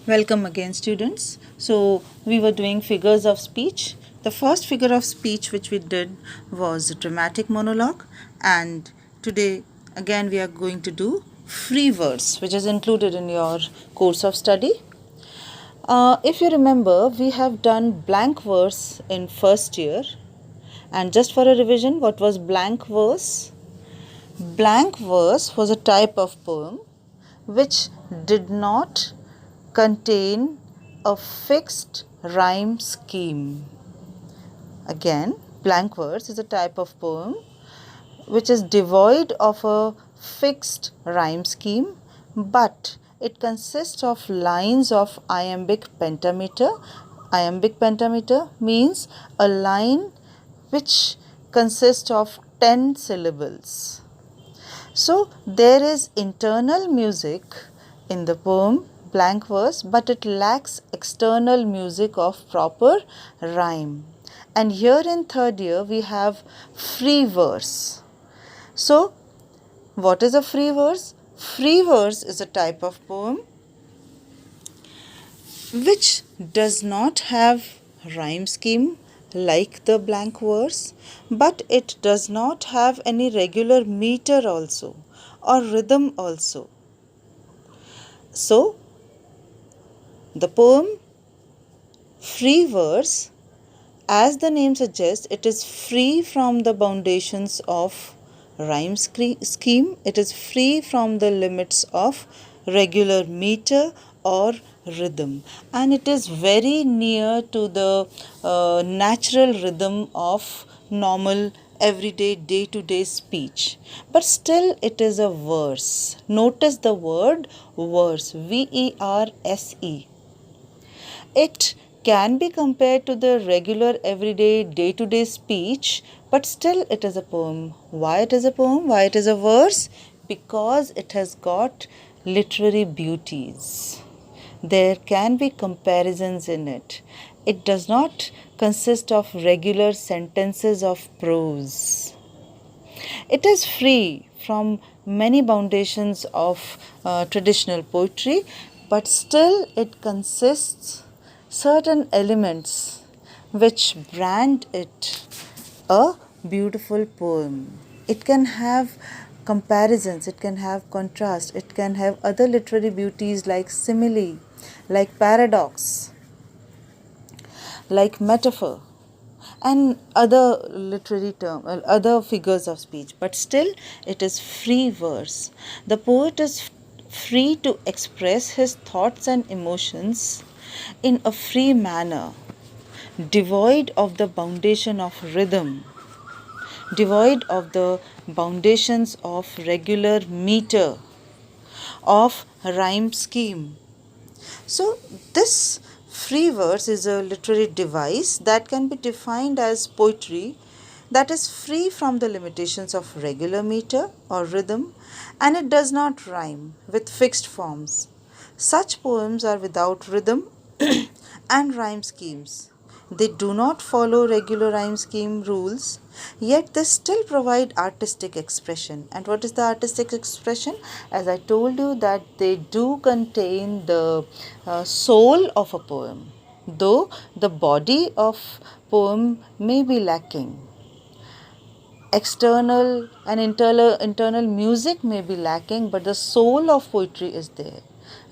Welcome again, students. So, we were doing figures of speech. The first figure of speech which we did was a dramatic monologue, and today again we are going to do free verse, which is included in your course of study. If you remember, we have done blank verse in first year, and just for a revision, what was blank verse? Blank verse was a type of poem which did not contain a fixed rhyme scheme. Again, blank verse is a type of poem which is devoid of a fixed rhyme scheme, but it consists of lines of iambic pentameter. Iambic pentameter means a line which consists of 10 syllables. So there is internal music in the poem blank verse, but it lacks external music of proper rhyme. And here in third year we have free verse. So what is a free verse? Free verse is a type of poem which does not have rhyme scheme like the blank verse, but it does not have any regular meter also or rhythm also. So the poem free verse, as the name suggests, it is free from the foundations of rhyme scheme. It is free from the limits of regular meter or rhythm, and it is very near to the natural rhythm of normal everyday day-to-day speech, but still it is a verse. Notice the word verse, verse. It can be compared to the regular everyday day-to-day speech, but still it is a poem. Why it is a poem? Why it is a verse? Because it has got literary beauties. There can be comparisons in it. It does not consist of regular sentences of prose. It is free from many foundations of traditional poetry, but still it consists certain elements which brand it a beautiful poem. It can have comparisons, it can have contrast, it can have other literary beauties like simile, like paradox, like metaphor, and other literary other figures of speech, but still it is free verse. The poet is free to express his thoughts and emotions in a free manner, devoid of the foundation of rhythm, devoid of the foundations of regular meter, of rhyme scheme. So, this free verse is a literary device that can be defined as poetry that is free from the limitations of regular meter or rhythm, and it does not rhyme with fixed forms. Such poems are without rhythm and rhyme schemes. They do not follow regular rhyme scheme rules, yet they still provide artistic expression. And what is the artistic expression? As I told you, that they do contain the soul of a poem, though the body of poem may be lacking. External and internal music may be lacking, but the soul of poetry is there.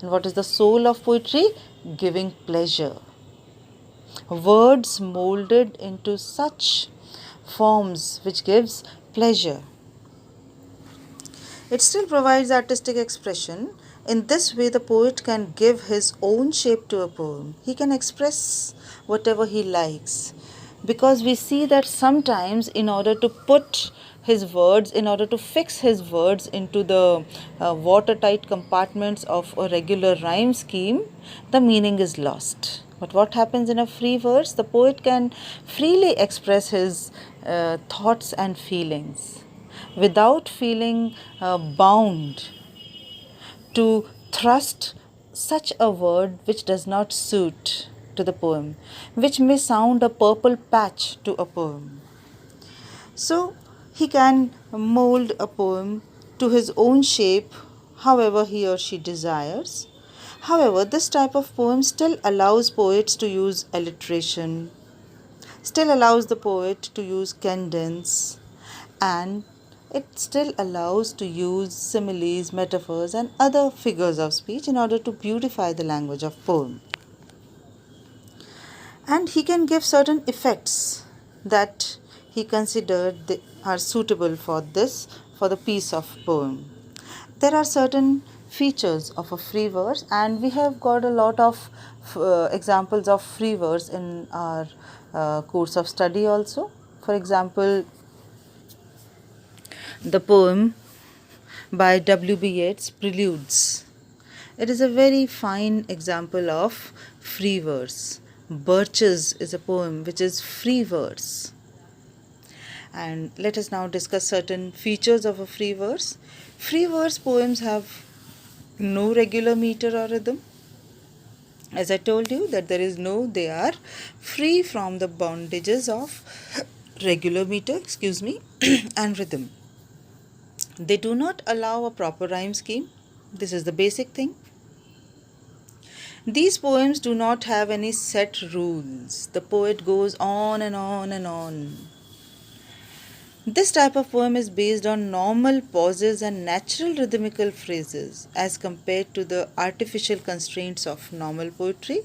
And what is the soul of poetry? Giving pleasure. Words molded into such forms which gives pleasure. It still provides artistic expression. In this way, the poet can give his own shape to a poem. He can express whatever he likes. Because we see that sometimes, in order to put his words, in order to fix his words into the watertight compartments of a regular rhyme scheme, the meaning is lost. But what happens in a free verse? The poet can freely express his thoughts and feelings without feeling bound to thrust such a word which does not suit to the poem, which may sound a purple patch to a poem. So he can mold a poem to his own shape, however he or she desires. However, this type of poem still allows poets to use alliteration, still allows the poet to use cadence, and it still allows to use similes, metaphors, and other figures of speech in order to beautify the language of poem. And he can give certain effects that he considered are suitable for the piece of poem. There are certain features of a free verse, and we have got a lot of examples of free verse in our course of study also. For example, the poem by W.B. Yeats, Preludes. It is a very fine example of free verse. Birches is a poem which is free verse. And let us now discuss certain features of a free verse. Free verse poems have no regular meter or rhythm. As I told you that they are free from the bondages of regular meter, and rhythm. They do not allow a proper rhyme scheme. This is the basic thing. These poems do not have any set rules. The poet goes on and on and on. This type of poem is based on normal pauses and natural rhythmical phrases as compared to the artificial constraints of normal poetry.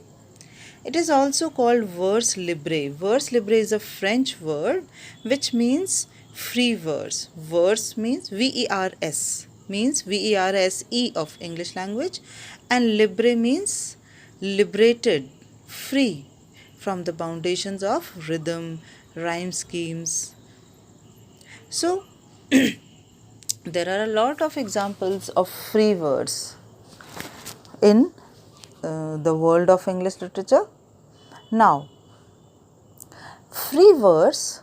It is also called vers libre. Vers libre is a French word which means free verse. Verse means VERS, means VERSE of English language, and libre means liberated, free from the foundations of rhythm, rhyme schemes. So, there are a lot of examples of free verse in the world of English literature. Now, free verse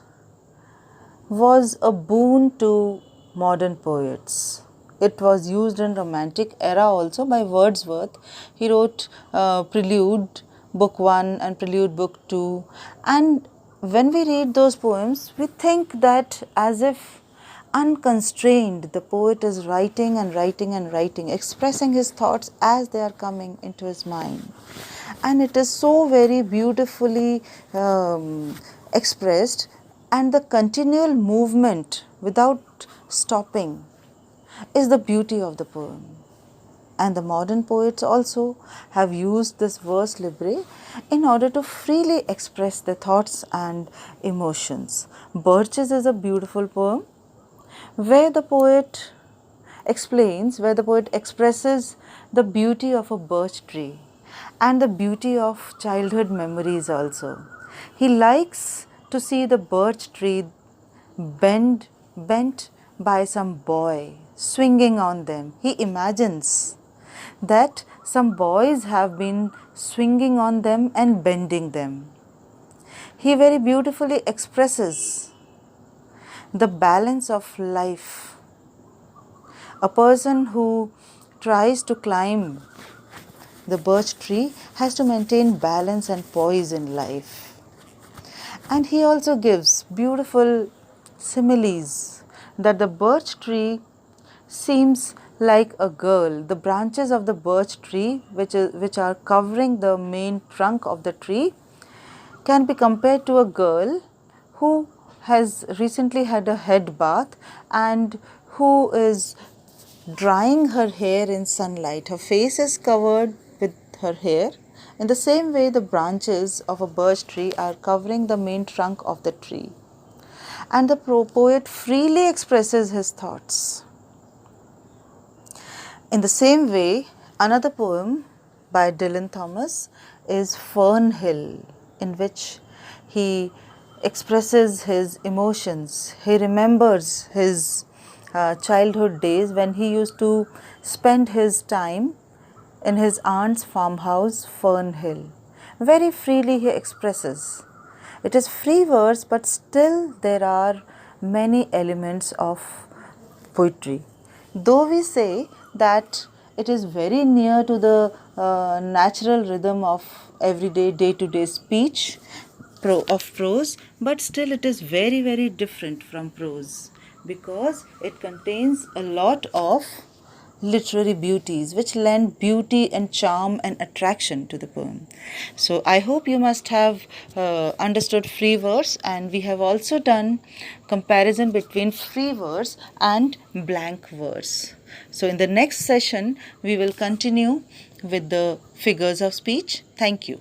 was a boon to modern poets. It was used in Romantic era also by Wordsworth. He wrote Prelude Book 1 and Prelude Book 2. And when we read those poems, we think that as if unconstrained, the poet is writing and writing and writing, expressing his thoughts as they are coming into his mind. And it is so very beautifully expressed, and the continual movement without stopping is the beauty of the poem. And the modern poets also have used this verse libre in order to freely express their thoughts and emotions. Birches is a beautiful poem where the poet expresses the beauty of a birch tree and the beauty of childhood memories also. He likes to see the birch tree bent by some boy swinging on them. He imagines that some boys have been swinging on them and bending them. He very beautifully expresses the balance of life. A person who tries to climb the birch tree has to maintain balance and poise in life. And he also gives beautiful similes that the birch tree seems like a girl. The branches of the birch tree, which are covering the main trunk of the tree, can be compared to a girl who has recently had a head bath and who is drying her hair in sunlight. Her face is covered with her hair. In the same way, the branches of a birch tree are covering the main trunk of the tree. And the poet freely expresses his thoughts. In the same way, another poem by Dylan Thomas is Fernhill, in which he expresses his emotions. He remembers his childhood days when he used to spend his time in his aunt's farmhouse, Fernhill. Very freely he expresses. It is free verse, but still there are many elements of poetry. Though we say that it is very near to the natural rhythm of everyday, day-to-day speech of prose, but still it is very, very different from prose because it contains a lot of literary beauties which lend beauty and charm and attraction to the poem. So I hope you must have understood free verse, and we have also done comparison between free verse and blank verse. So in the next session we will continue with the figures of speech. Thank you.